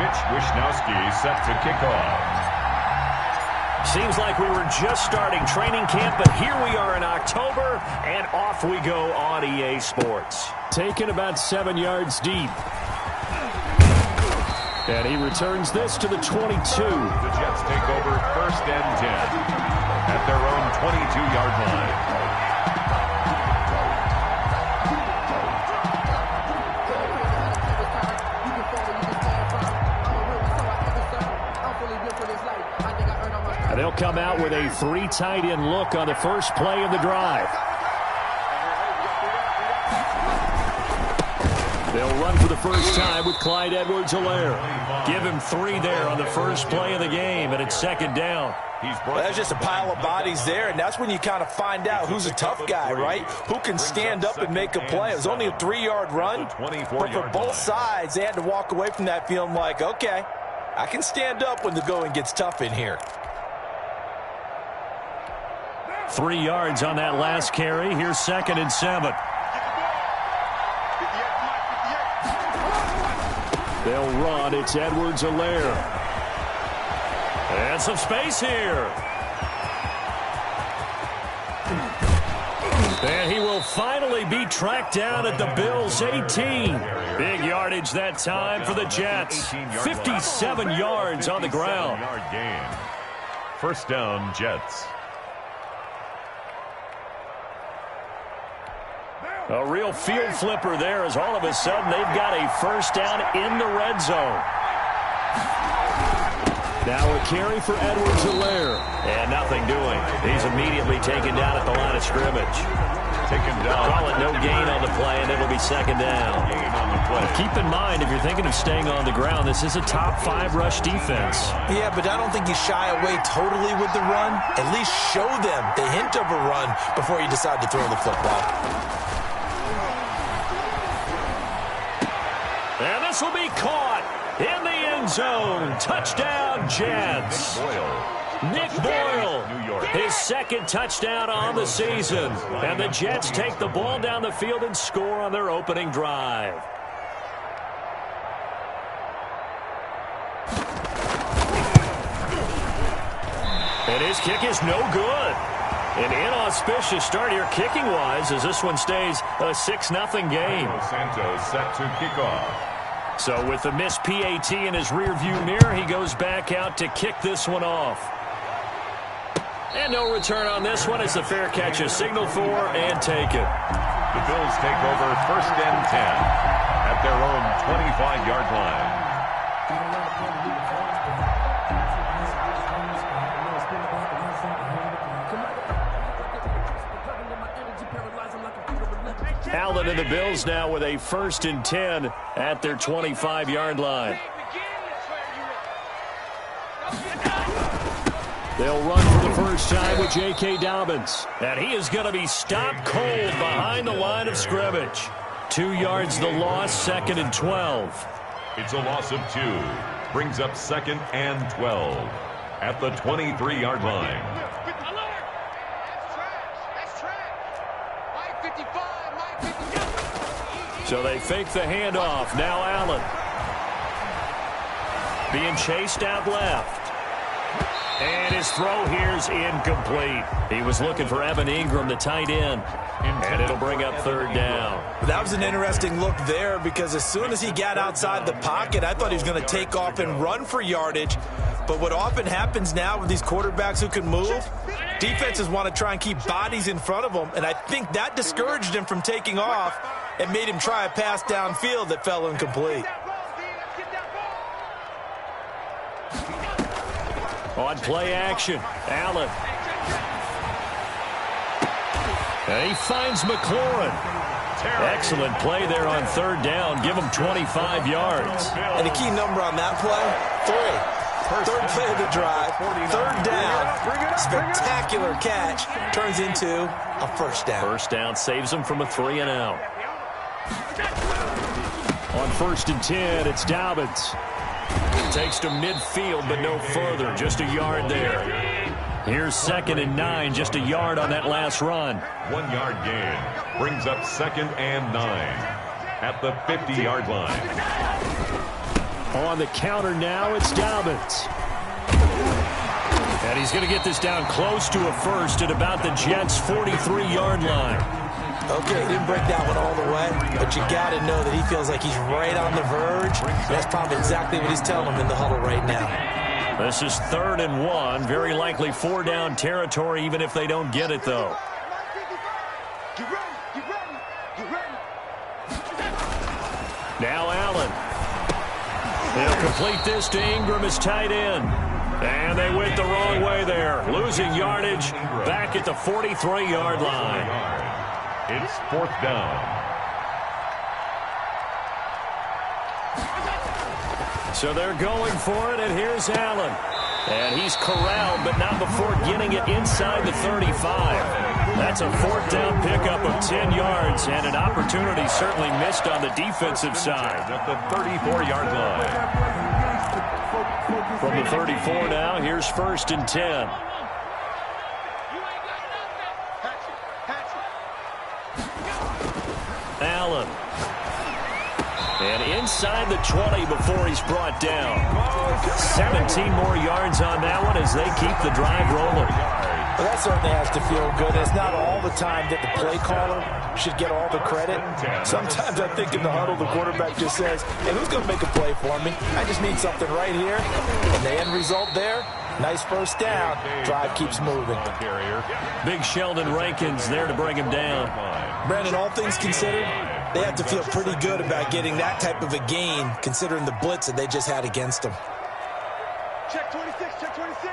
Mitch Wishnowsky set to kick off. Seems like we were just starting training camp, but here we are in October, and off we go on EA Sports. Taken about 7 yards deep. And he returns this to the 22. The Jets take over 1st and 10 at their own 22-yard line. And they'll come out with a 3 tight end look on the first play of the drive. They'll run for the first time with Clyde Edwards-Helaire. Give him 3 there on the first play of the game, and it's 2nd down. Well, there's just a pile of bodies there, and that's when you kind of find out who's a tough guy, right? Who can stand up and make a play. It was only a 3-yard run, but for both sides, they had to walk away from that feeling like, okay, I can stand up when the going gets tough in here. 3 yards on that last carry. Here's 2nd and 7. They'll run. It's Edwards-Helaire. And some space here. And he will finally be tracked down at the Bills' 18. Big yardage that time for the Jets. 57 yards on the ground. 1st down, Jets. A real field flipper there as all of a sudden they've got a 1st down in the red zone. Now a carry for Edwards-Helaire. And nothing doing. He's immediately taken down at the line of scrimmage. Taken down. Call it no gain on the play, and it'll be 2nd down. Keep in mind, if you're thinking of staying on the ground, this is a top 5 rush defense. Yeah, but I don't think you shy away totally with the run. At least show them the hint of a run before you decide to throw the football. And this will be caught in the end zone. Touchdown, Jets. Nick Boyle, his 2nd touchdown on the season. And the Jets take the ball down the field and score on their opening drive. And his kick is no good. An inauspicious start here kicking-wise as this one stays a 6-0 game. Santos set to kick off. So with the missed PAT in his rearview mirror, he goes back out to kick this one off. And no return on this one as the fair catch is signaled for and taken. The Bills take over 1st and 10 at their own 25-yard line. Allen and the Bills now with a 1st and 10 at their 25-yard line. They'll run for the first time with J.K. Dobbins. And he is going to be stopped cold behind the line of scrimmage. 2 yards the loss, 2nd and 12. It's a loss of 2. Brings up 2nd and 12 at the 23-yard line. So they fake the handoff. Now Allen. Being chased out left. And his throw here's incomplete. He was looking for Evan Ingram, the tight end. And it'll bring up 3rd down. That was an interesting look there because as soon as he got outside the pocket, I thought he was going to take off and run for yardage. But what often happens now with these quarterbacks who can move, defenses want to try and keep bodies in front of them. And I think that discouraged him from taking off and made him try a pass downfield that fell incomplete. On play action, Allen. And he finds McLaurin. Excellent play there on 3rd down. Give him 25 yards. And the key number on that play, 3. 3rd play of the drive, 3rd down, spectacular catch, turns into a 1st down. 1st down saves him from a 3 and out. On 1st and 10, it's Dobbins. Takes to midfield, but no further. Just a yard there. Here's 2nd and 9, just a yard on that last run. 1 yard gain. Brings up 2nd and 9 at the 50-yard line. On the counter now, it's Dobbins. And he's going to get this down close to a first at about the Jets' 43-yard line. Okay, he didn't break that one all the way, but you got to know that he feels like he's right on the verge. That's probably exactly what he's telling him in the huddle right now. This is 3rd and 1. Very likely 4-down territory, even if they don't get it, though. Now Allen. He'll complete this to Ingram as tight end. And they went the wrong way there. Losing yardage back at the 43-yard line. It's 4th down. So they're going for it, and here's Allen. And he's corralled, but not before getting it inside the 35. That's a 4th down pickup of 10 yards, and an opportunity certainly missed on the defensive side. At the 34-yard line. From the 34 now, here's 1st and 10. Allen. And inside the 20 before he's brought down. 17 more yards on that one as they keep the drive rolling. Well, that certainly has to feel good. It's not all the time that the play caller should get all the credit. Sometimes I think in the huddle, the quarterback just says, hey, who's going to make a play for me? I just need something right here. And the end result there, nice first down. Drive keeps moving. Big Sheldon Rankins there to bring him down. Brandon, all things considered, they have to feel pretty good about getting that type of a gain, considering the blitz that they just had against them. Check 26, check 26.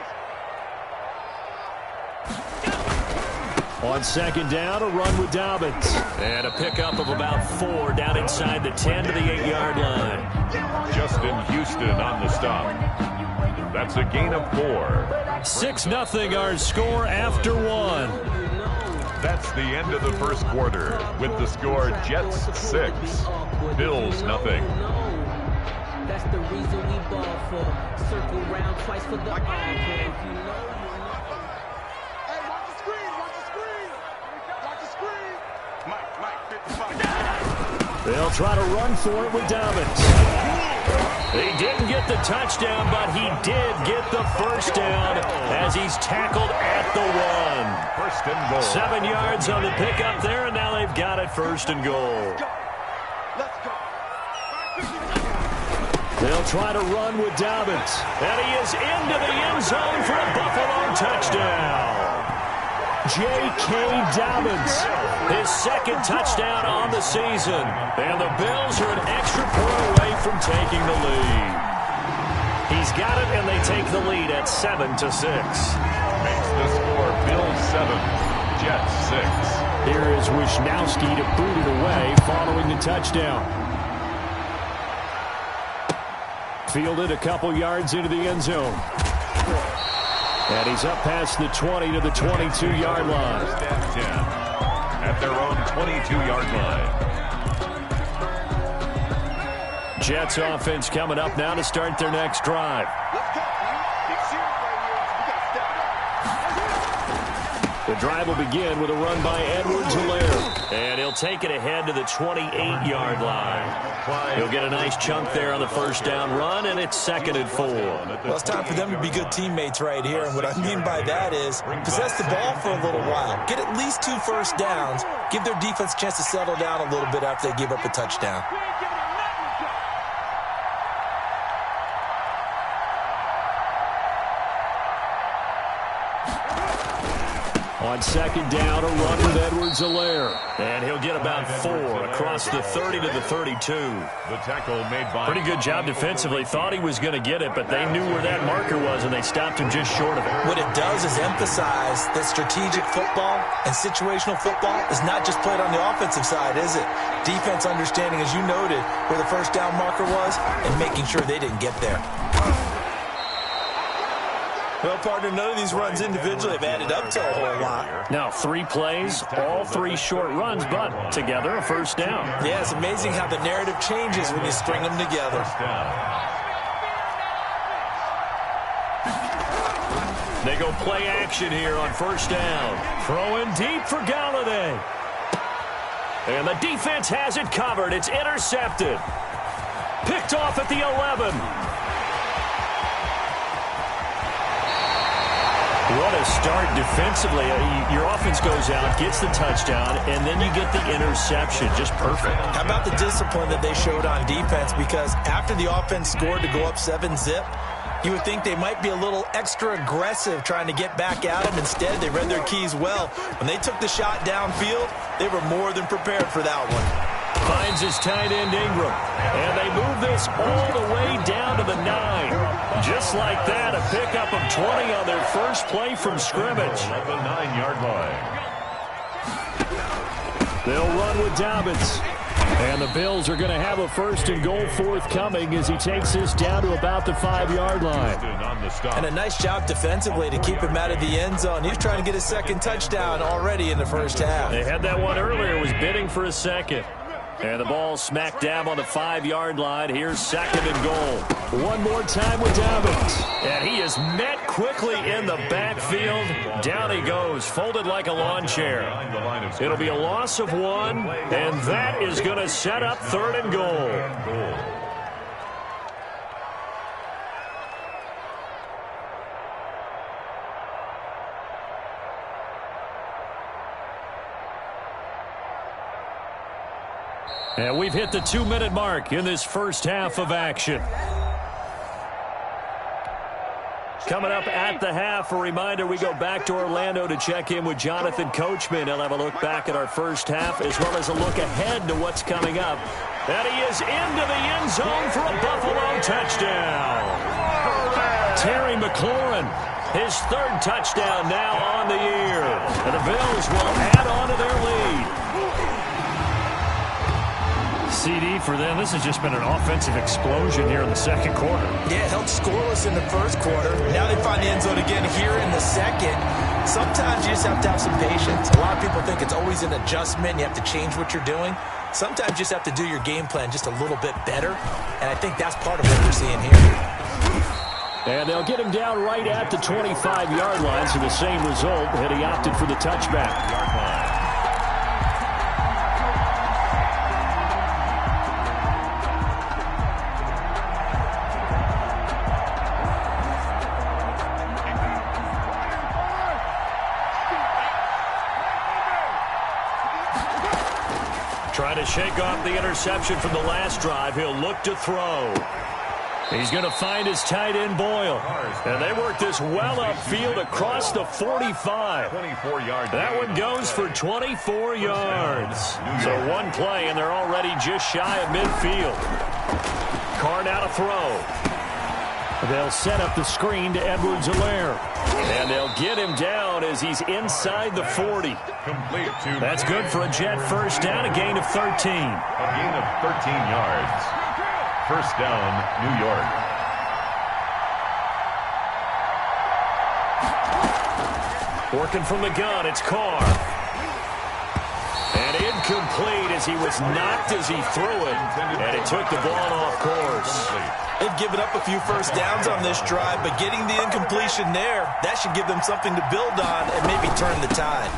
On 2nd down, a run with Dobbins. And a pickup of about 4 down inside the 10 to the 8-yard line. Justin Houston on the stop. That's a gain of 4. 6-0 our score after 1. That's the end of the first quarter with the score Jets 6, Bills nothing. That's the reason we ball for. Circle round twice for the They'll try to run for it with Dobbins. He didn't get the touchdown, but he did get the first down as he's tackled at the 1. 1st and goal. 7 yards on the pickup there, and now they've got it 1st and goal. They'll try to run with Dobbins, and he is into the end zone for a Buffalo touchdown. J.K. Dobbins, his 2nd touchdown on the season. And the Bills are an extra point away from taking the lead. He's got it, and they take the lead at 7-6. Makes the score Bills 7, Jets 6. Here is Wisnowski to boot it away following the touchdown. Fielded a couple yards into the end zone. And he's up past the 20 to the 22-yard line. At their own 22-yard line. Jets offense coming up now to start their next drive. The drive will begin with a run by Edwards-Helaire. And he'll take it ahead to the 28-yard line. He'll get a nice chunk there on the first down run, and it's 2nd and 4. Well, it's time for them to be good teammates right here. And what I mean by that is possess the ball for a little while. Get at least 2 first downs. Give their defense a chance to settle down a little bit after they give up a touchdown. On 2nd down, a run with Edwards-Helaire. And he'll get about 4 across the 30 to the 32. The tackle made by... Pretty good job defensively. Thought he was going to get it, but they knew where that marker was, and they stopped him just short of it. What it does is emphasize that strategic football and situational football is not just played on the offensive side, is it? Defense understanding, as you noted, where the first down marker was and making sure they didn't get there. Well, partner, none of these runs individually have added up to a whole lot. Now, 3 plays, all 3 short runs, but together a first down. Yeah, it's amazing how the narrative changes when you string them together. They go play action here on first down. Throwing deep for Galladay. And the defense has it covered. It's intercepted. Picked off at the 11. What a start defensively. Your offense goes out, gets the touchdown, and then you get the interception. Just perfect. How about the discipline that they showed on defense? Because after the offense scored to go up 7-zip, you would think they might be a little extra aggressive trying to get back at them. Instead, they read their keys well. When they took the shot downfield, they were more than prepared for that one. Finds his tight end Ingram. And they move this all the way down to the 9. Just like that, a pickup of 20 on their first play from scrimmage. At the 9-yard line. They'll run with Dobbins. And the Bills are going to have a 1st and goal forthcoming as he takes this down to about the 5-yard line. And a nice job defensively to keep him out of the end zone. He's trying to get his second touchdown already in the first half. They had that one earlier, was bidding for a second. And the ball smack dab on the 5-yard line. Here's 2nd and goal. One more time with Dobbins. And he is met quickly in the backfield. Down he goes, folded like a lawn chair. It'll be a loss of 1, and that is going to set up 3rd and goal. And we've hit the 2-minute mark in this first half of action. Coming up at the half, a reminder, we go back to Orlando to check in with Jonathan Coachman. He'll have a look back at our first half as well as a look ahead to what's coming up. And he is into the end zone for a Buffalo touchdown. Terry McLaurin, his 3rd touchdown now on the year. And the Bills will add on to their lead. CD for them, this has just been an offensive explosion here in the 2nd quarter. Yeah, held scoreless in the 1st quarter. Now they find the end zone again here in the 2nd. Sometimes you just have to have some patience. A lot of people think it's always an adjustment. You have to change what you're doing. Sometimes you just have to do your game plan just a little bit better. And I think that's part of what we're seeing here. And they'll get him down right at the 25-yard line, so the same result had he opted for the touchback. Trying to shake off the interception from the last drive. He'll look to throw. He's going to find his tight end Boyle. And they work this well upfield across the 45. 24 yards. That one goes for 24 yards. So one play, and they're already just shy of midfield. Carr now to throw. They'll set up the screen to Edwards-Helaire. And they'll get him down as he's inside the 40. That's good for a Jet first down, a gain of 13. A gain of 13 yards. First down, New York. Working from the gun, it's Carr. And incomplete as he was knocked as he threw it. And it took the ball off course. They've given up a few first downs on this drive, but getting the incompletion there, that should give them something to build on and maybe turn the tide.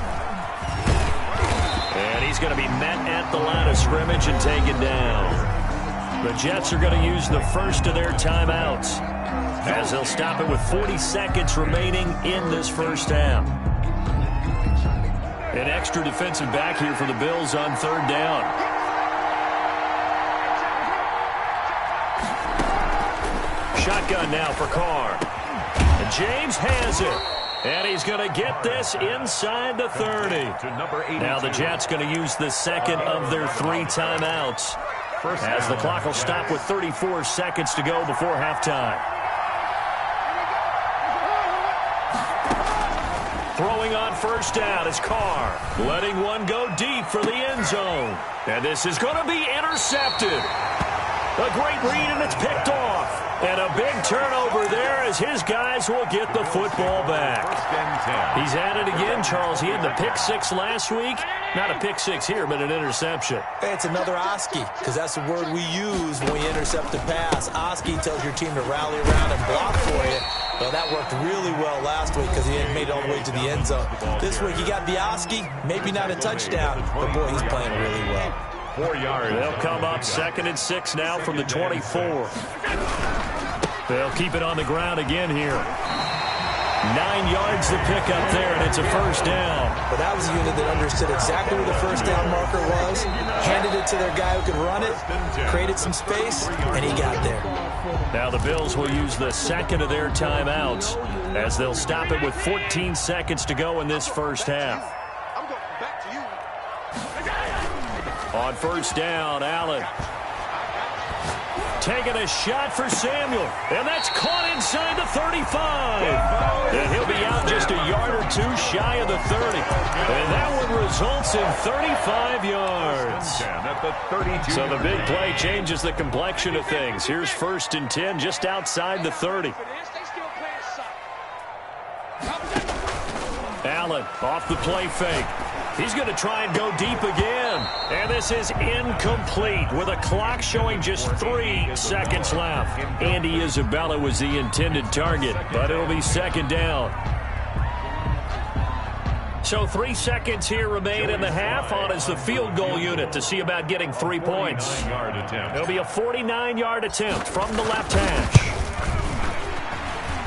And he's going to be met at the line of scrimmage and taken down. The Jets are going to use the first of their timeouts as they'll stop it with 40 seconds remaining in this first half. An extra defensive back here for the Bills on 3rd down. Shotgun now for Carr. And James has it. And he's going to get this inside the 30. Now the Jets going to use the second of their 3 timeouts as the clock will stop with 34 seconds to go before halftime. Throwing on first down is Carr. Letting one go deep for the end zone. And this is going to be intercepted. A great read, and it's picked off. And a big turnover there as his guys will get the football back. He's at it again, Charles. He had the pick 6 last week. Not a pick 6 here, but an interception. Hey, it's another Oski, because that's the word we use when we intercept a pass. Oski tells your team to rally around and block for you. Well, that worked really well last week because he had made it all the way to the end zone. This week he got the Oski, maybe not a touchdown, but boy, he's playing really well. 4 yards. They'll come up 2nd and 6 now from the 24. They'll keep it on the ground again here. 9 yards to pick up there, and it's a first down. But that was a unit that understood exactly where the first down marker was, handed it to their guy who could run it, created some space, and he got there. Now the Bills will use the second of their timeouts as they'll stop it with 14 seconds to go in this first half. I'm going back to you. On first down, Allen. Taking a shot for Samuel, and that's caught inside the 35. And he'll be out just a yard or two shy of the 30. And that one results in 35 yards. So the big play changes the complexion of things. Here's 1st and 10 just outside the 30. Allen off the play fake. He's going to try and go deep again. And this is incomplete with a clock showing just 3 seconds left. Andy Isabella was the intended target, but it'll be 2nd down. So 3 seconds here remain in the half. On is the field goal unit to see about getting 3 points. It'll be a 49-yard attempt from the left hash.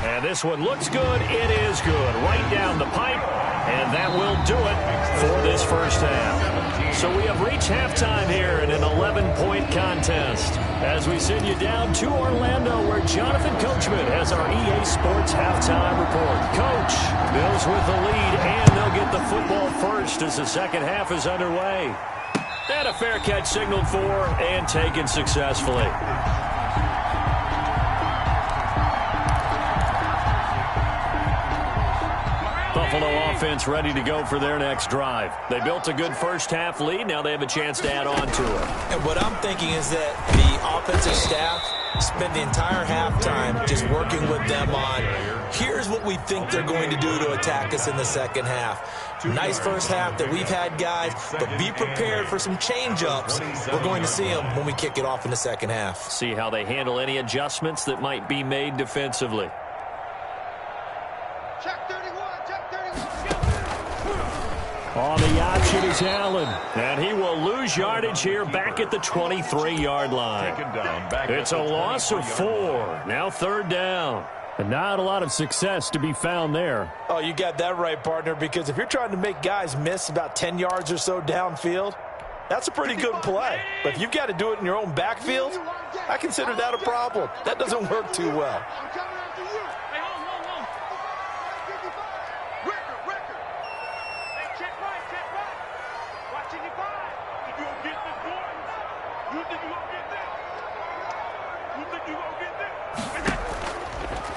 And this one looks good. It is good. Right down the pipe. And that will do it for this first half. So we have reached halftime here in an 11-point contest as we send you down to Orlando where Jonathan Coachman has our EA Sports halftime report. Coach, Bills with the lead, and they'll get the football first as the second half is underway. And a fair catch signaled for and taken successfully. Buffalo offense ready to go for their next drive. They built a good first half lead. Now they have a chance to add on to it. And what I'm thinking is that the offensive staff spent the entire halftime just working with them on, here's what we think they're going to do to attack us in the second half. Nice first half that we've had, guys, but be prepared for some change-ups. We're going to see them when we kick it off in the second half. See how they handle any adjustments that might be made defensively. On the option is Allen, and he will lose yardage here back at the 23-yard line. It's a loss of 4. Now 3rd down. And not a lot of success to be found there. Oh, you got that right, partner, because if you're trying to make guys miss about 10 yards or so downfield, that's a pretty good play. But if you've got to do it in your own backfield, I consider that a problem. That doesn't work too well.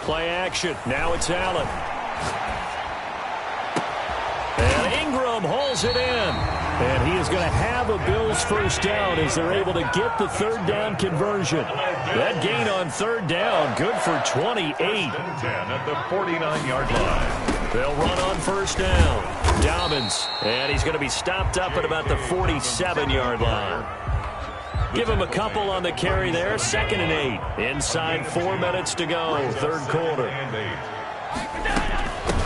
Play action. Now it's Allen. And Ingram hauls it in. And he is going to have a Bills first down as they're able to get the 3rd down conversion. That gain on 3rd down, good for 28. 10 at the 49-yard line. They'll run on 1st down. Dobbins. And he's going to be stopped up at about the 47-yard line. Give him a couple on the carry there. 2nd and 8. Inside 4 minutes to go. 3rd quarter.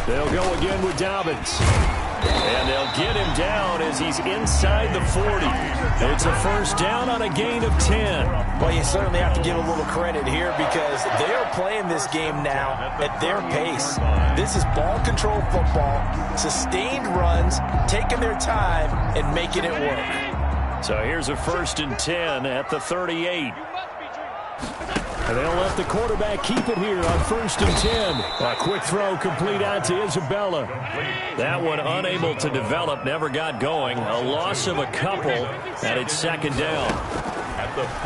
They'll go again with Dobbins. And they'll get him down as he's inside the 40. It's a first down on a gain of 10. Well, you certainly have to give a little credit here because they are playing this game now at their pace. This is ball control football, sustained runs, taking their time and making it work. So here's a 1st and 10 at the 38. And they'll let the quarterback keep it here on 1st and 10. A quick throw complete out to Isabella. That one unable to develop, never got going. A loss of a couple, and it's 2nd down.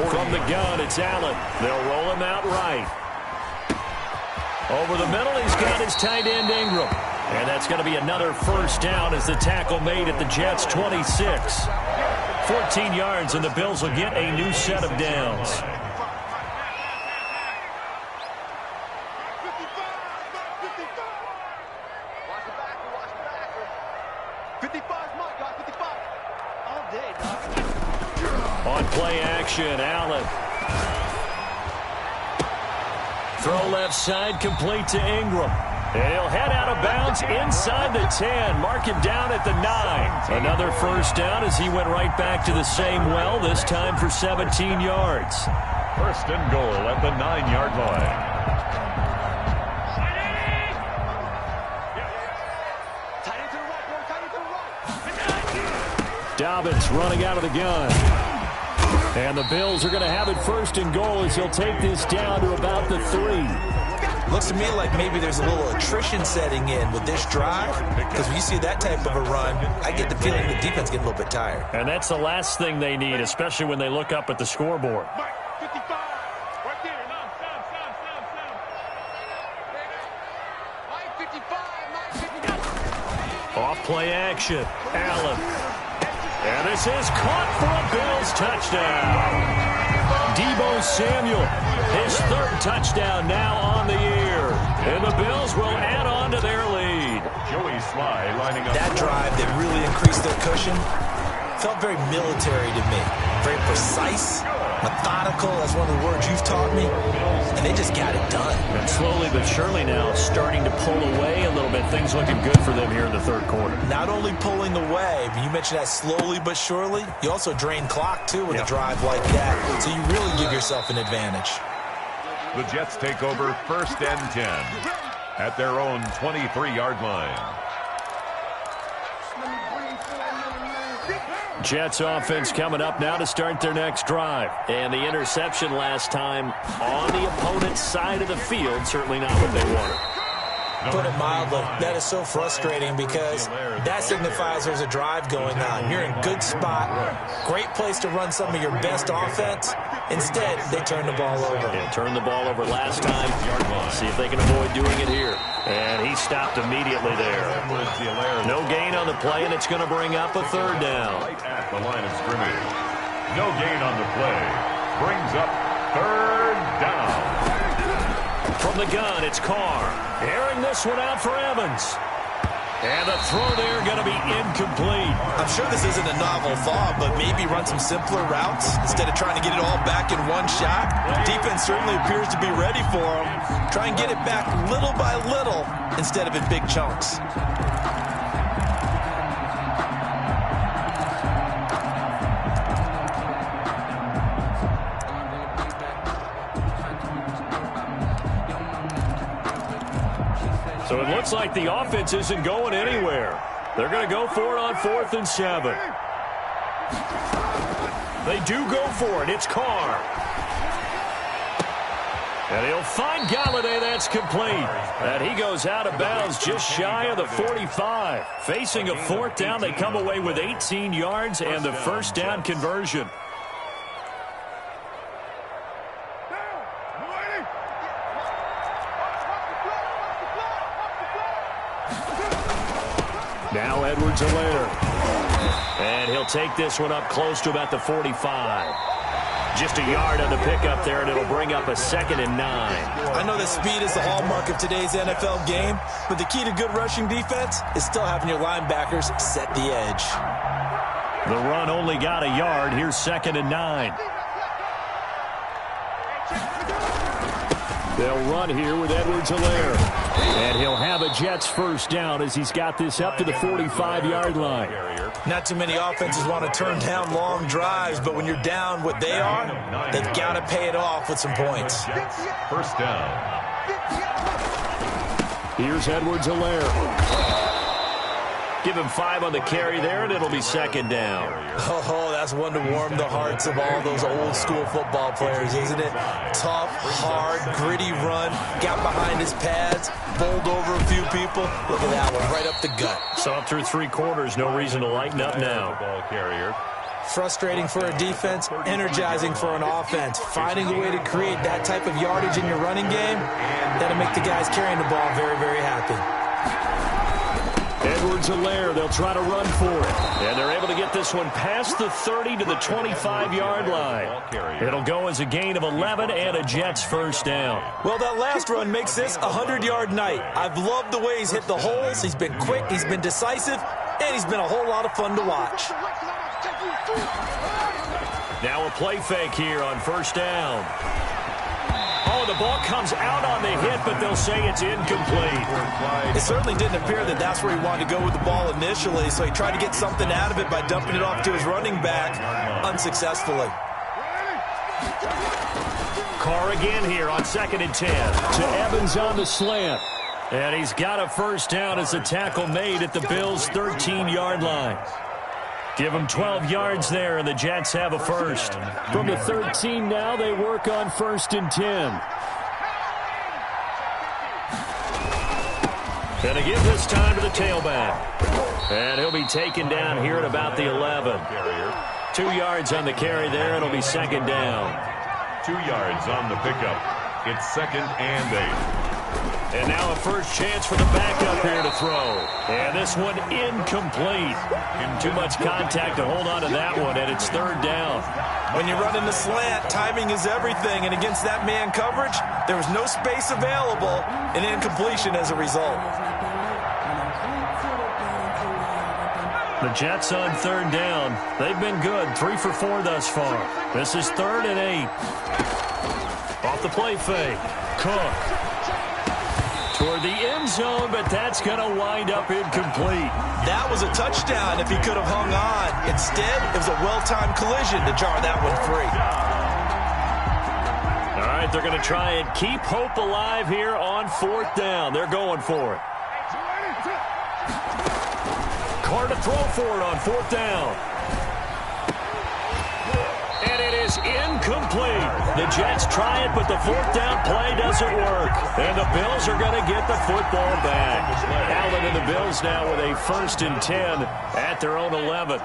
From the gun, it's Allen. They'll roll him out right. Over the middle, he's got his tight end Ingram. And that's going to be another first down as the tackle made at the Jets' 26. 14 yards, and the Bills will get a new set of downs. On play action, Allen. Throw left side, complete to Ingram. And he'll head out of bounds inside the 10. Mark him down at the 9. Another first down as he went right back to the same well, this time for 17 yards. First and goal at the 9-yard line. Dobbins running out of the gun. And the Bills are going to have it first and goal as he'll take this down to about the 3. Looks to me like maybe there's a little attrition setting in with this drive, because when you see that type of a run, I get the feeling the defense getting a little bit tired. And that's the last thing they need, especially when they look up at the scoreboard. Off play action. Allen. And this is caught for a Bills touchdown. Deebo Samuel, his third touchdown now on the year. And the Bills will add on to their lead. Joey Sly lining up. That drive that really increased their cushion felt very military to me. Very precise, methodical. That's one of the words you've taught me. And they just got it done. And slowly but surely now starting to pull away a little bit. Things looking good for them here in the third quarter. Not only pulling away, but you mentioned that slowly but surely. You also drain clock, too, with a drive like that. So you really give yourself an advantage. The Jets take over first and 10 at their own 23-yard line. Jets offense coming up now to start their next drive. And the interception last time on the opponent's side of the field, certainly not what they wanted. Put it mildly, that is so frustrating because that signifies there's a drive going on. You're in a good spot, great place to run some of your best offense. Instead, they turn the ball over. Yeah, turned the ball over last time. See if they can avoid doing it here. And he stopped immediately there. No gain on the play, and it's going to bring up a third down. Right at the line of scrimmage. No gain on the play. Brings up third down. From the gun, it's Carr. Airing this one out for Evans. And the throw there going to be incomplete. I'm sure this isn't a novel thought, but maybe run some simpler routes instead of trying to get it all back in one shot. Defense certainly appears to be ready for them. Try and get it back little by little instead of in big chunks. So it looks like the offense isn't going anywhere. They're going to go for it on 4th and 7. They do go for it. It's Carr. And he'll find Galladay. That's complete. And he goes out of bounds just shy of the 45. Facing a 4th down, they come away with 18 yards and the first down conversion. Now Edwards-Helaire. And he'll take this one up close to about the 45. Just a yard on the pickup there, and it'll bring up a 2nd and 9. I know that speed is the hallmark of today's NFL game, but the key to good rushing defense is still having your linebackers set the edge. The run only got a yard. Here's 2nd and 9. They'll run here with Edwards-Helaire. And he'll have a Jets first down as he's got this up to the 45-yard line. Not too many offenses want to turn down long drives, but when you're down what they are, they've got to pay it off with some points. First down. Here's Edwards-Helaire. Give him 5 on the carry there, and it'll be 2nd down. Oh, that's one to warm the hearts of all those old-school football players, isn't it? Tough, hard, gritty run, got behind his pads, bowled over a few people. Look at that one, right up the gut. Saw through 3 quarters, no reason to lighten up now. Ball carrier. Frustrating for a defense, energizing for an offense. Finding a way to create that type of yardage in your running game, that'll make the guys carrying the ball very, very happy. Edwards-Helaire, they'll try to run for it. And they're able to get this one past the 30 to the 25-yard line. It'll go as a gain of 11 and a Jets first down. Well, that last run makes this a 100-yard night. I've loved the way he's hit the holes. He's been quick, he's been decisive, and he's been a whole lot of fun to watch. Now a play fake here on first down. Oh, the ball comes out on the hit, but they'll say it's incomplete. It certainly didn't appear that that's where he wanted to go with the ball initially, so he tried to get something out of it by dumping it off to his running back unsuccessfully. Carr again here on 2nd and 10. To Evans on the slant. And he's got a first down as the tackle made at the Bills' 13-yard line. Give them 12 yards there, and the Jets have a first. From the 13 now, they work on 1st and 10. And they give this time to the tailback. And he'll be taken down here at about the 11. 2 yards on the carry there. It'll be 2nd down. 2 yards on the pickup. It's 2nd and 8. And now a first chance for the backup here to throw. And this one incomplete. Too much contact to hold on to that one, and it's 3rd down. When you run in the slant, timing is everything, and against that man coverage, there was no space available, and incompletion as a result. The Jets on 3rd down. They've been good, 3 for 4 thus far. This is 3rd and 8. Off the play fake. Cook. Toward the end zone, but that's going to wind up incomplete. That was a touchdown if he could have hung on. Instead, it was a well-timed collision to jar that one free. All right, they're going to try and keep hope alive here on 4th down. They're going for it. Carr to throw for it on 4th down. And it is incomplete. The Jets try it, but the 4th down play doesn't work. And the Bills are going to get the football back. Allen and the Bills now with a 1st and 10 at their own 11.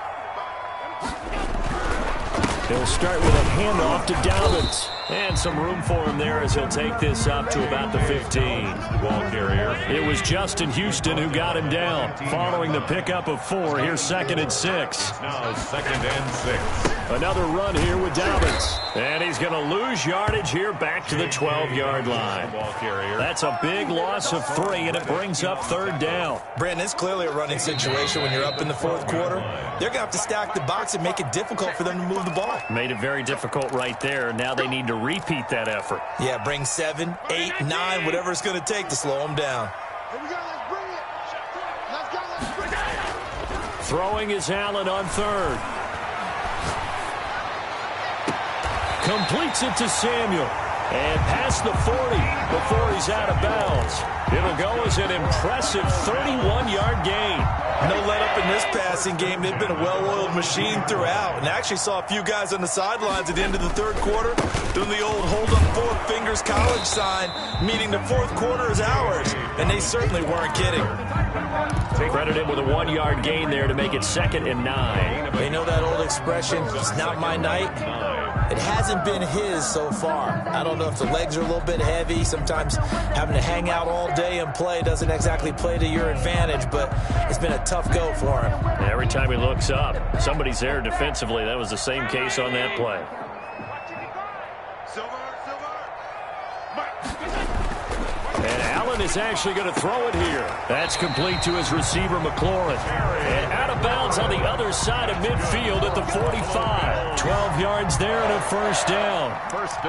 He'll start with a handoff to Dobbins. And some room for him there as he'll take this up to about the 15. Ball carrier. It was Justin Houston who got him down. Following the pickup of 4, here's 2nd and 6. Now 2nd and 6. Another run here with Dobbins. And he's going to lose yardage here back to the 12-yard line. Ball carrier. That's a big loss of 3, and it brings up 3rd down. Brandon, it's clearly a running situation when you're up in the 4th quarter. They're going to have to stack the box and make it difficult for them to move the ball. Made it very difficult right there. Now they need to repeat that effort. Yeah, bring 7, 8, 9, whatever it's going to take to slow them down. Here we go, let's bring it. Let's go, let's bring it. Throwing is Allen on 3rd. Completes it to Samuel. And past the 40 before he's out of bounds. It'll go as an impressive 31-yard gain. No let-up in this passing game. They've been a well-oiled machine throughout. And actually saw a few guys on the sidelines at the end of the 3rd quarter doing the old hold-up 4 fingers college sign, meaning the 4th quarter is ours. And they certainly weren't kidding. Credited with a 1-yard gain there to make it 2nd and 9. They know that old expression, it's not my night. It hasn't been his so far. I don't know if the legs are a little bit heavy. Sometimes having to hang out all day and play doesn't exactly play to your advantage, but it's been a tough go for him. Every time he looks up, somebody's there defensively. That was the same case on that play. And Allen is actually going to throw it here. That's complete to his receiver, McLaurin. And out of bounds on the other side of midfield at the 45. 12 yards there and a first down.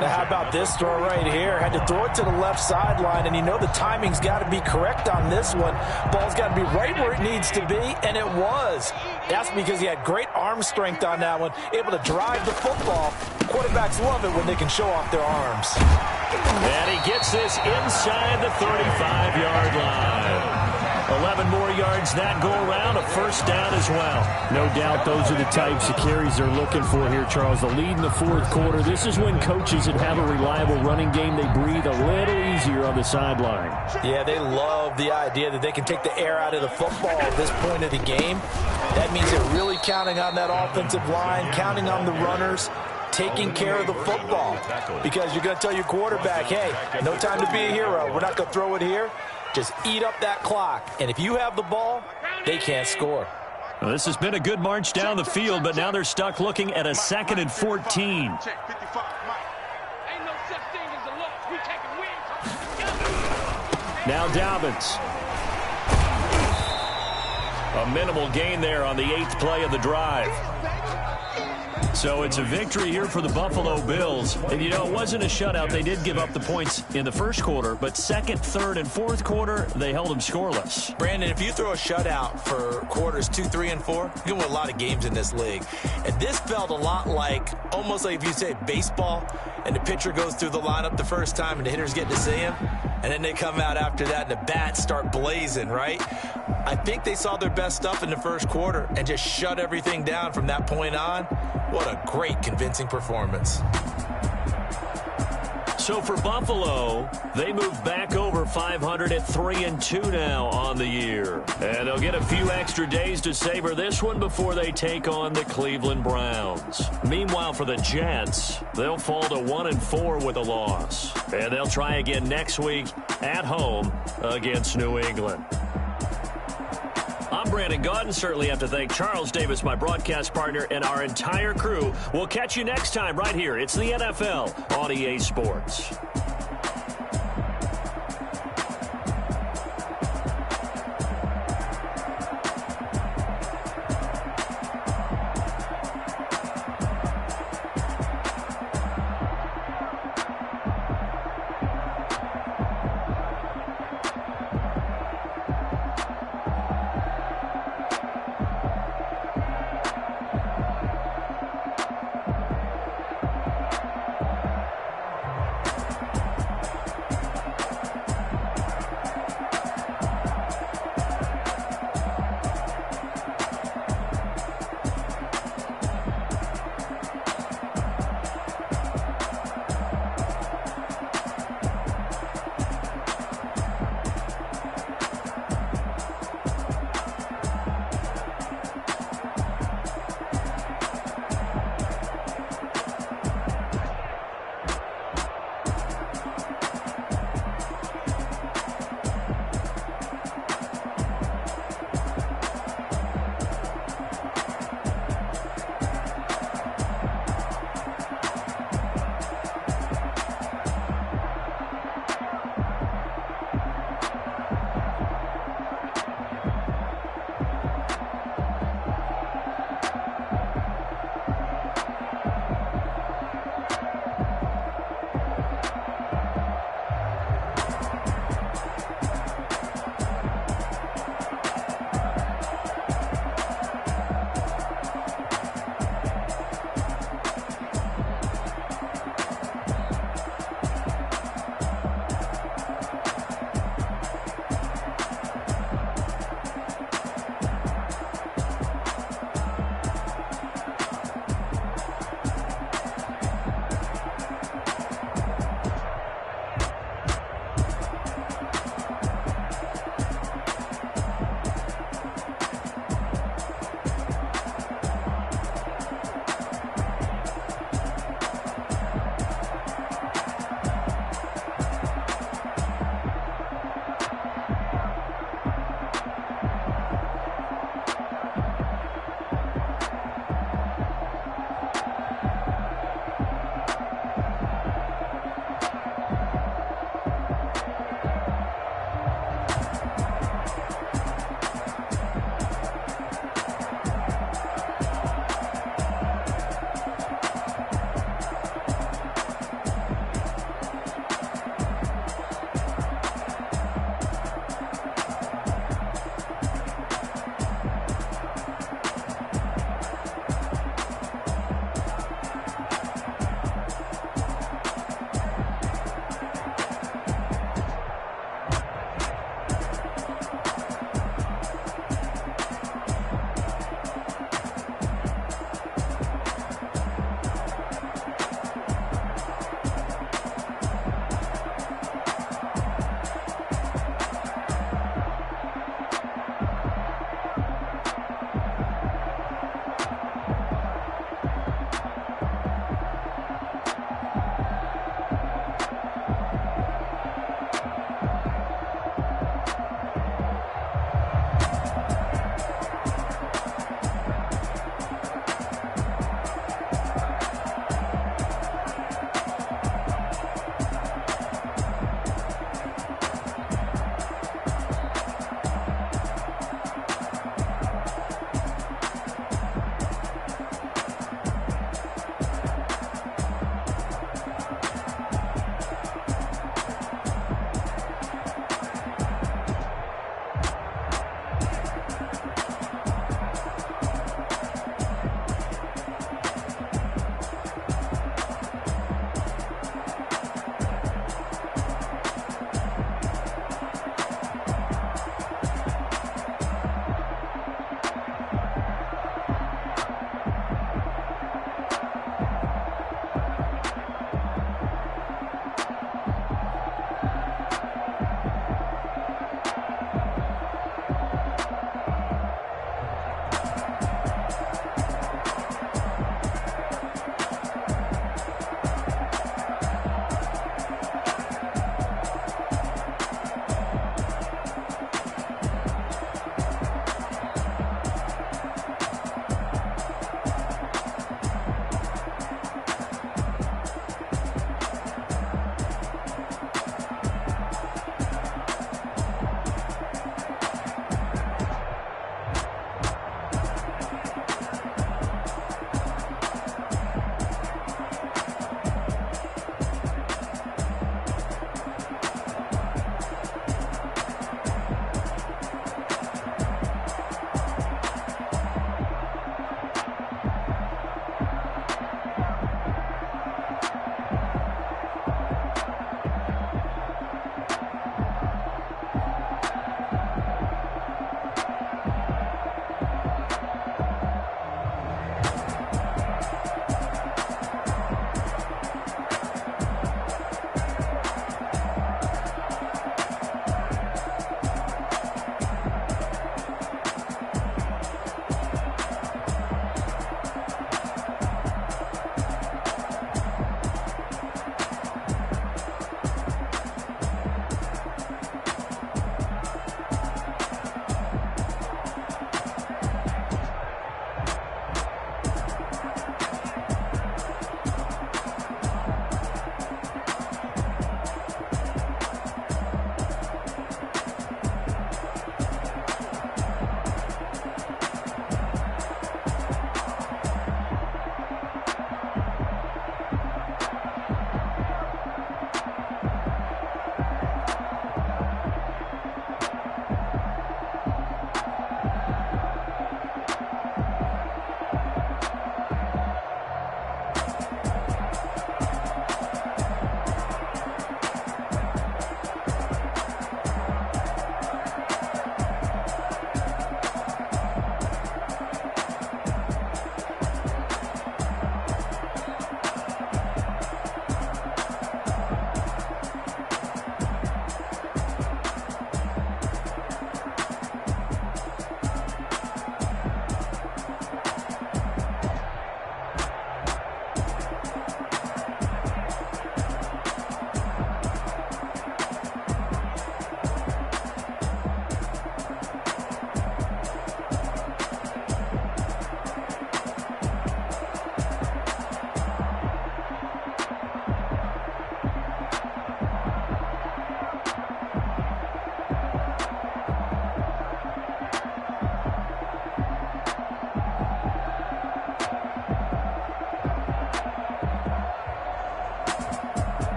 Now how about this throw right here? Had to throw it to the left sideline, and you know the timing's got to be correct on this one. Ball's got to be right where it needs to be, and it was. That's because he had great arm strength on that one, able to drive the football. Quarterbacks love it when they can show off their arms. And he gets this inside the 35-yard line. 11 more yards that go around, a first down as well. No doubt those are the types of carries they're looking for here, Charles. The lead in the 4th quarter. This is when coaches that have a reliable running game, they breathe a little easier on the sideline. Yeah, they love the idea that they can take the air out of the football at this point of the game. That means they're really counting on that offensive line, counting on the runners, taking care of the football. Because you're going to tell your quarterback, hey, no time to be a hero. We're not going to throw it here. Just eat up that clock. And if you have the ball, they can't score. Well, this has been a good march down the field, but now they're stuck looking at a 2nd and 14. Now Dobbins. A minimal gain there on the 8th play of the drive. So it's a victory here for the Buffalo Bills. And, you know, it wasn't a shutout. They did give up the points in the first quarter, but second, third, and fourth quarter, they held them scoreless. Brandon, if you throw a shutout for quarters 2, 3, and 4, you can win a lot of games in this league. And this felt a lot like, almost like if you say baseball, and the pitcher goes through the lineup the first time and the hitters get to see him, and then they come out after that and the bats start blazing, right? I think they saw their best stuff in the first quarter and just shut everything down from that point on. What a great, convincing performance. So for Buffalo, they move back over 500 at 3-2 now on the year. And they'll get a few extra days to savor this one before they take on the Cleveland Browns. Meanwhile, for the Jets, they'll fall to 1-4 with a loss. And they'll try again next week at home against New England. I'm Brandon Gaudin. Certainly have to thank Charles Davis, my broadcast partner, and our entire crew. We'll catch you next time right here. It's the NFL on EA Sports.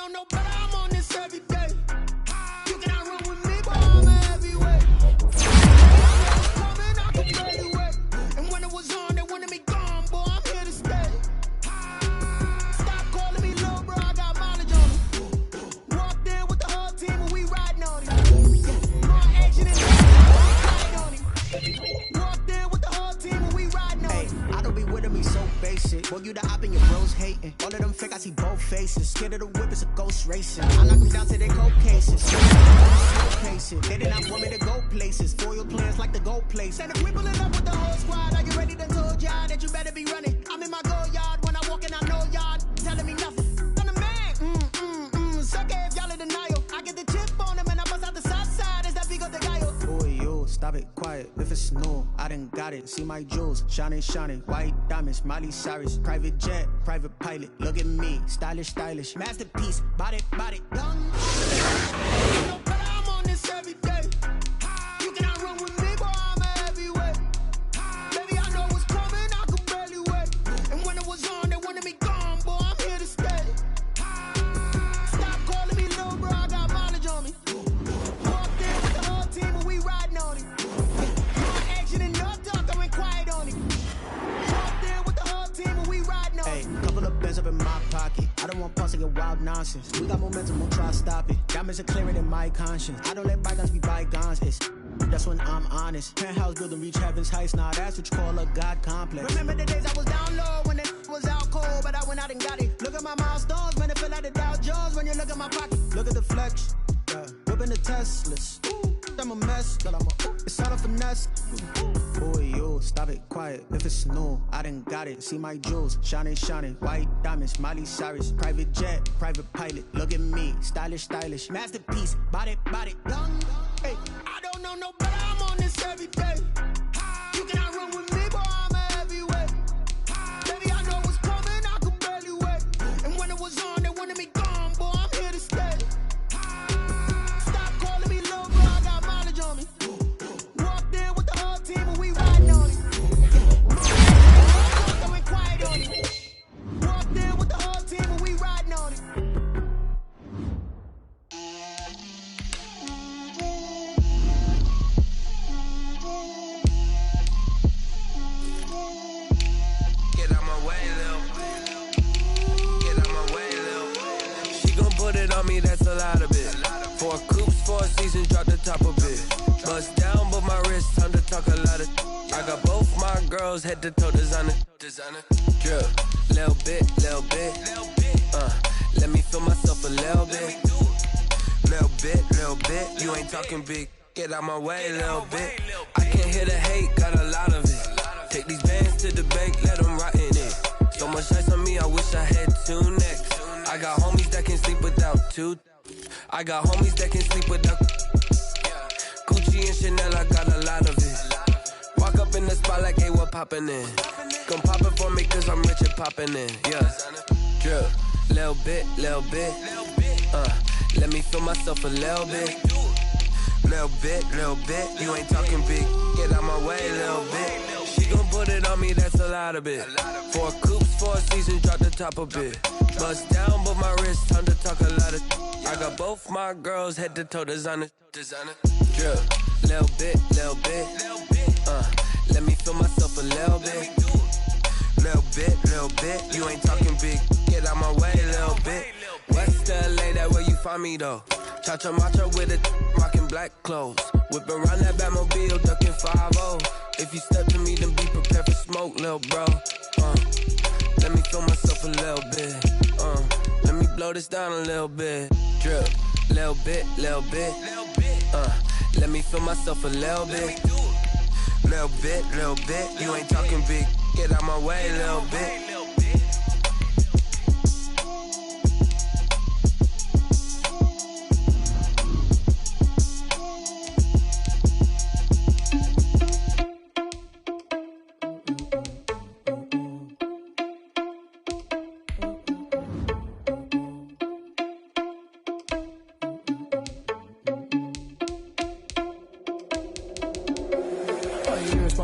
don't know, but I'm on this every day. You cannot run with me, but I'm a heavyweight. Coming, I can barely wait. And when it was on, they wanted me gone, boy, I'm here to stay. Stop calling me low, bro, I got mileage on it. Walked in with the whole team and we riding on it. More action and riding on it. Walked in with the whole team and we riding on it. I don't be with me so basic. Boy, you the op and your bros hating. All of them fake, I see both faces. Scared of the whip, it's a ghost racing. I knock them down to their cold cases. Slow pacing. They did not want me to go places. Foil plans like the gold place. And if we pulling up with the whole squad, are you ready to told y'all that you better be running? I'm in my go yard when I walk in, I know y'all telling me nothing. I'm the man. Suck it if y'all in denial. I get the chip on them and I bust out the south side. Is that Vigo de Gallo? Boy, yo, stop it, quiet. If it's new, I done got it. See my jewels, shining, shining. White diamonds, Miley Cyrus. Private jet, private pilot. Look at me, stylish, stylish. Masterpiece, body, body, done. No, but I'm on this every day. You cannot run with me, boy, I'm a heavyweight. Baby, I know what's coming, I can barely wait. And when it was on, they wanted me gone, boy, I'm here to stay. Stop calling me low, bro, I got mileage on me. Walked in with the whole team and we riding on it. No action and no talk, I went quiet on it. Walked in with the whole team and we riding on it. Couple of bands up in my pocket. I don't want pause to get wild nonsense. We got momentum, we'll try to stop it. Diamonds are clearing in my conscience. I don't let bygones be bygones. That's when I'm honest. Penthouse building, reach heaven's heights. Nah, that's what you call a God complex. Remember the days I was down low when it was out cold, but I went out and got it. Look at my milestones, man, it feel like the Dow Jones when you look at my pocket. Look at the flex, yeah. Whipping the Teslas. I'm a mess, girl, it's all a finesse. Boy, yo, stop it, quiet. If it's new, I done got it. See my jewels, shining, shining. White diamonds, Miley Cyrus. Private jet, private pilot. Look at me, stylish, stylish. Masterpiece, body, body, done. Hey, I don't know no, but I'm on this every day. You cannot run with me, boy, I'm a heavyweight. Baby, I know what's coming, I can barely wait. And when it was on, they wanted me gone, boy, I'm here to stay. Stop calling me low, bro, I got mileage on me. Walked in with the whole team and we riding on it. I went quiet on it. Walked in with the whole team and we riding on it. Put it on me, that's a lot of it. 4 coops, 4 seasons, drop the top of it. Bust down, but my wrist, time to talk a lot of. I got both my girls, head to toe designer. Drip, little bit. Let me feel myself a little bit. Little bit. You ain't talking big. Get out my way, little bit. I can't hear the hate, got a lot of it. Take these bands to the bank, let them rot in it. So much ice on me, I wish I had 2 necks. I got homies that can sleep without 2. I got homies that can sleep without. Gucci and Chanel, I got a lot of it. Walk up in the spot like, hey, what poppin' in? Gon' pop it for me cause I'm rich and poppin' in. Yeah, drip, little bit. Let me feel myself a little bit. Little bit. You ain't talking big. Get out my way, little bit. She gon' put it on me, that's a lot of it. 4 coops, 4 seasons, drop the top a bit. Bust down, but my wrist, time to talk a lot of. I got both my girls, head to toe designer. Drip, little bit. Let me feel myself a little bit. Little bit. You ain't talking big. Get out my way, little bit. West LA, that where you find me though. Cha-cha matcha with it, rockin' black clothes. Whip around that Batmobile, ducking 5-0. If you step to me, then be prepared for smoke, lil' bro. Let me feel myself a little bit. Let me blow this down a little bit. Drip, little bit. Let me feel myself a little bit. Little bit. You ain't talking big. Get out my way, little bit.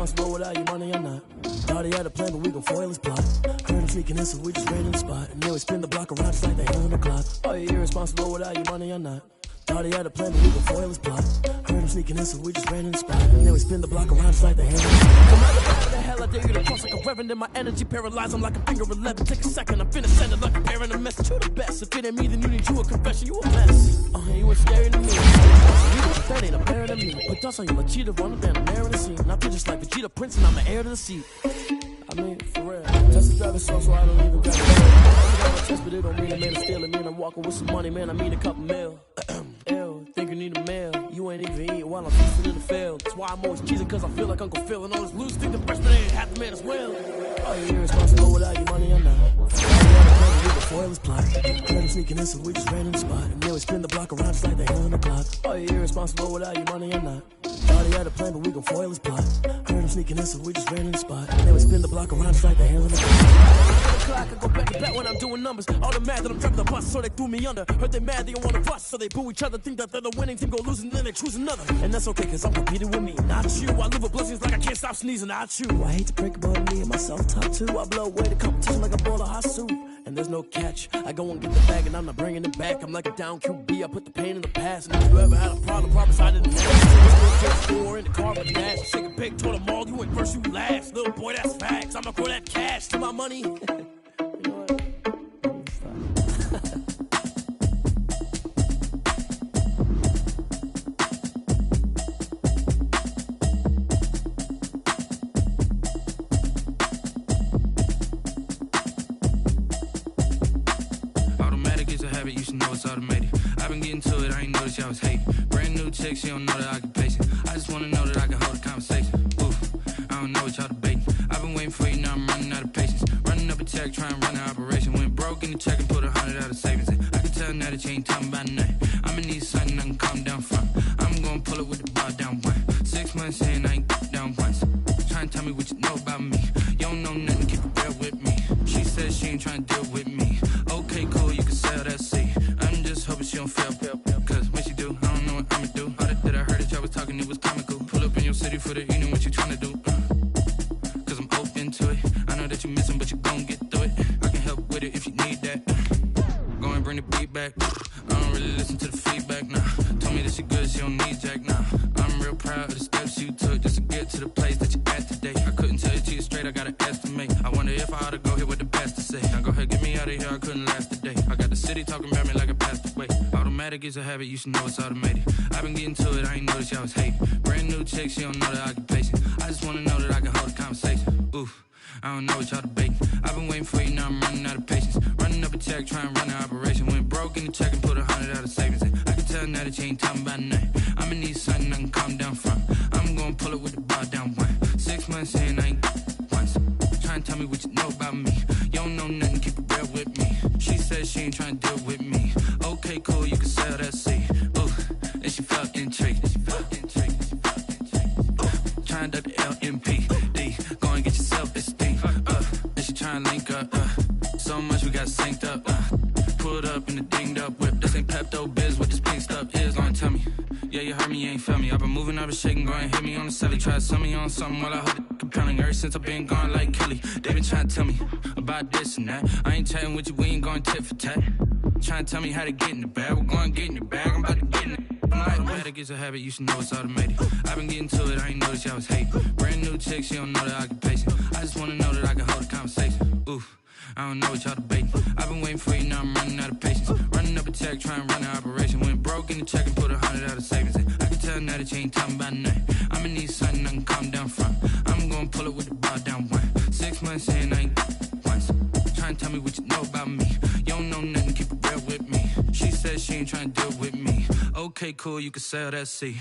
irresponsible without your money or not. Thought he had a plan, but we gon' foil his plot. Heard him sneaking in, so we just ran in the spot. And then we spin the block around just like the hell on the clock. Are you irresponsible without your money or not? Thought he had a plan, but we gon' foil his plot. Heard him sneaking in, so we just ran in the spot. And then we spin the block around just like the hell on the clock. Come out the hell, I dare you to cross like a reverend. In my energy paralyzed, I'm like a finger 11. Take a second, I'm finna send it like a bear in a message. You the best. If it ain't me, then you need you a confession. You a mess. You were scary to me. That ain't apparent to me. Put dust on you like Cheetah, run down the air in the scene. I feel just like Vegeta Prince, and I'm the heir to the seat. I mean, for real. Just a driver's sauce, so I don't even got to I got my chest, but it don't mean a man to steal it. Man, I'm walking with some money, man. I mean a couple mil. Ew, think you need a meal. You ain't even eating while I'm feasting in the field. That's why I'm always cheesing, cause I feel like Uncle Phil. And all this loose think the freshman ain't half the man as well. Are you irresponsible without your money or not? Foil his plot. Heard him sneaking in, so we just ran in the spot. And then we spin the block around just like the hell on the clock. Are you irresponsible without your money or not? Thought he had a plan, but we gon' foil his plot. Heard him sneaking in, so we just ran in the spot. And then we spin the block around just like the hell on the clock. I go back to back when I'm doing numbers. All the mad that I'm driving the bus, so they threw me under. Heard they mad, they don't wanna bust, so they boo each other. Think that they're the winning team, go losing, then they choose another. And that's okay, cause I'm competing with me, not you. I live with blessings like I can't stop sneezing, not you. I hate to break about me and my self-talk too. I blow away the competition like a bowl of hot soup. And there's no catch. I go and get the bag and I'm not bringing it back. I'm like a down QB. I put the pain in the past. And if you ever had a problem beside in the next. Store in the car with dash. Shake a pig, told them all you ain't first, you last. Little boy, that's facts. I'ma throw that cash to my money. You know what? You should know it's automated. I've been getting to it, I ain't noticed y'all was hating. Brand new chick, she don't know the occupation. I just wanna know that I can hold a conversation. Oof, I don't know what y'all debating. I've been waiting for you, now I'm running out of patience. Running up a check, trying to run an operation. Went broke in the check and put 100 out of savings in. I can tell now that you ain't talking about nothing. I'ma need something I can calm down from. I'm gonna pull it with the bar down one. 6 months in, I ain't down once. Trying to tell me what you know about me. You don't know nothing, keep it real with me. She said she ain't trying to deal with me. Okay, cool, you can sell that seat. I'm just hoping she don't fail, cause when she do, I don't know what I'ma do. All that I heard that y'all was talking, it was comical. Pull up in your city for the evening, what you tryna do? Cause I'm open to it. I know that you missing, but you gon' get through it. I can help with it if you need that. Go and bring the beat back. I don't really listen to the feedback, nah. Told me that she good, she don't need jack, nah. I'm real proud of the steps you took just to get to the place that you at today. I couldn't tell you to you straight, I gotta estimate. I wonder if I ought to go here with the best to say. Now go ahead, get me out of here, I couldn't last a day. I got the city talking about me like I passed away. Automatic is a habit, you should know it's automated. I've been getting to it, I ain't noticed y'all was hating. Brand new chick, she don't know the occupation. I just wanna know that I can hold a conversation. Oof, I don't know what y'all debating. I've been waiting for you, now I'm running out of patience. Running up a check, trying to run an operation. Went broke in the check and put 100 out of savings in. I can tell now that you ain't talking about nothing. I'ma need something I can calm down from. I'm gonna pull it with the bar down one. 6 months in, I ain't once. Trying to tell me what you know about me. You don't know nothing, keep it real with me. She said she ain't trying to deal with me. Okay, cool, you can sell that seat. Ooh, and she felt intrigued. Trying to duck the LMPD. Go and get your self-esteem. And she trying to link up. So much we got synced up. Pulled up in the dinged up whip. This ain't Pepto-Biz, what this pink stuff is. Gonna tell me. Yeah, you heard me, you ain't felt me. I've been moving, I've been shaking, go and hit me on the celly. Try to sell me on something while I hold it compelling. Ever since I've been gone like Kelly, they been trying to tell me about this and that. I ain't chatting with you, we ain't going tit for tat. Trying to tell me how to get in the bag, we're going to get in the bag, I'm about to get in it. Automatic is a habit, you should know it's automated. I've been getting to it, I ain't noticed y'all was hating. Brand new chick, she don't know the occupation. I just wanna know that I can hold a conversation. Oof, I don't know what y'all debating. I've been waiting for you, now I'm running out of patience. Running up a check, trying to run an operation. Went broke in the check and put 100 out of savings in. I can tell now that you ain't talking about nothing. I'ma need something I can calm down from. I'm gonna pull it with the bar down one. 6 months in, I ain't once. Trying to tell me what you know about me. You don't know nothing, keep it real with me. She said she ain't trying to deal with me. Okay, cool, you can sell that seat.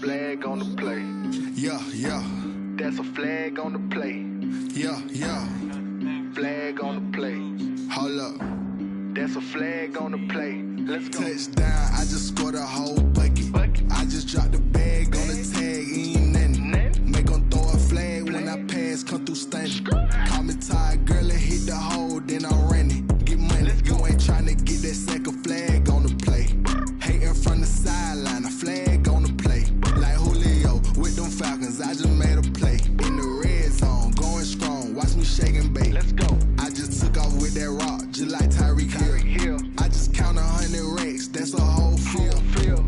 Flag on the play. Yeah, yeah. That's a flag on the play. Yeah, yeah. Flag on the play. Hold up. That's a flag on the play. Let's go. Touchdown, I just scored a whole bucket. I just dropped the bag on the tag, ain't nothing. Make them throw a flag when I pass shake and bake. Let's go. I just took off with that rock, just like Tyreek Hill. I just count 100 racks, that's a whole field.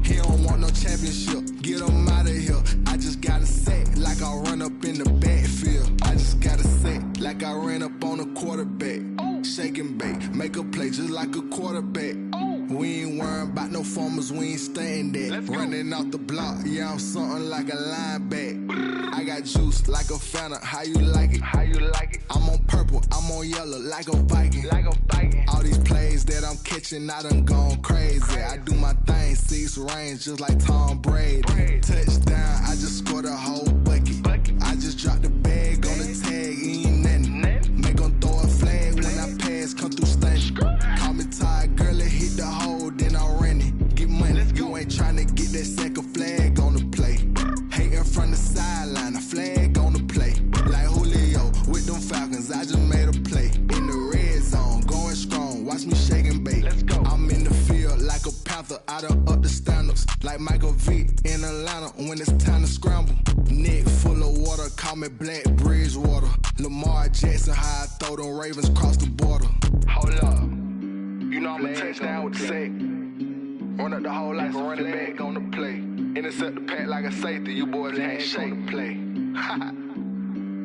He don't want no championship, get him out of here. I just gotta set like I run up in the backfield. I just gotta set like I ran up on a quarterback. Shake and bake, make a play just like a quarterback. We ain't worrying about no formers, we ain't staying there. Running off the block, yeah, I'm something like a linebacker. I got juice like a Fanta, how you like it? How you like it? I'm on purple, I'm on yellow like a Viking. Like a Viking. All these plays that I'm catching, I done gone crazy. I do my thing, 6 range just like Tom Brady. Touchdown, I just scored a whole bucket. I just dropped the bag on the tag, ain't nothing. Make them throw a flag when I pass, come through stunning. Call me tired, girl, it hit the hole, then I ran it. Get money, you ain't tryna get that second flag on the play. Hating from the sideline, a flag on the play. Like Julio with them Falcons, I just made a play. In the red zone, going strong, watch me shake and bake. Let's go. I'm in the field like a Panther, I done up the standards. Like Michael Vick in Atlanta when it's time to scramble. Neck full of water, call me Black Bridgewater. Lamar Jackson, how I throw them Ravens across the border. Hold up, you know I'm a touchdown with the sack. Run up the hole like a running back on the play. Intercept the pack like a safety, you boys ain't shake the play.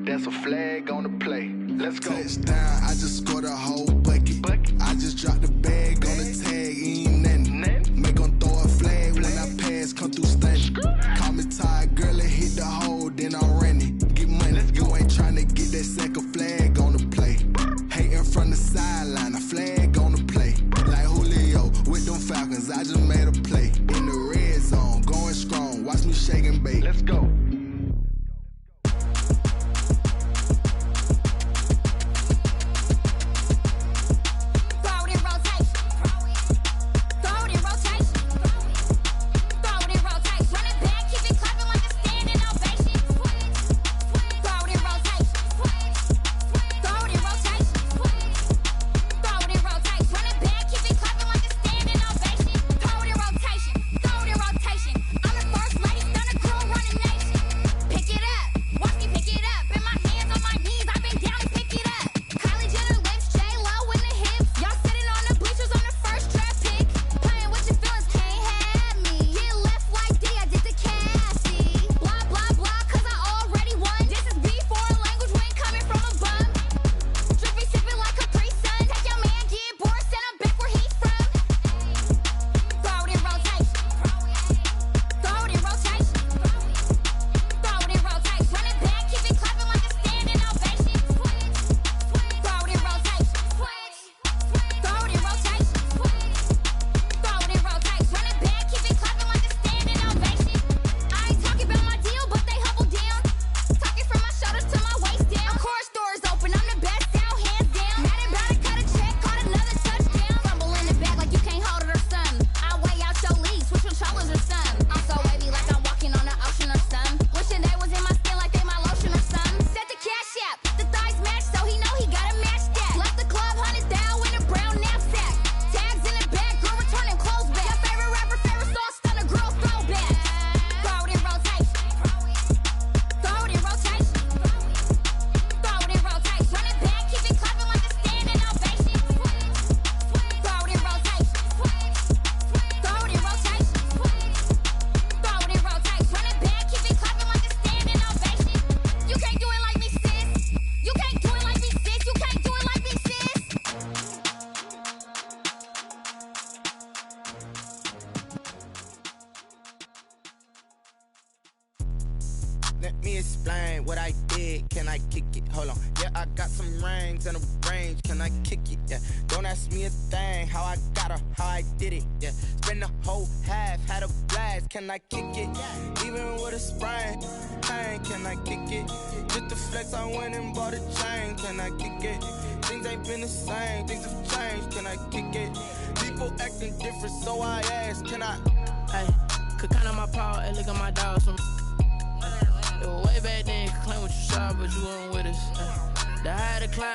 That's a flag on the play. Let's go. Touchdown, I just scored a whole bucket. I just dropped the bag on the tag, ain't nothing. Make them throw a flag when I pass, come through stunning. Call me tired, girl, it hit the hole, then I ran it. Get money, you ain't tryna get that second flag on the play. Hating from the sideline, a flag on the play. Like Julio with them Falcons, I just made a play. In the red zone, going strong, watch me shake and bake. Let's go. Let me explain what I did. Can I kick it? Hold on. Yeah, I got some rings and a range. Can I kick it? Yeah. Don't ask me a thing. How I got her, how I did it. Yeah. Spend the whole half, had a blast. Can I kick it? Even with a sprain. Pain, can I kick it? Just the flex, I went and bought a chain. Can I kick it? Things ain't been the same. Things have changed. Can I kick it? People acting different, so I ask. Can I? Hey, could count on my power. Hey, look at my dogs from. Way back then, could claim what you saw, but you weren't with us. The higher the climb.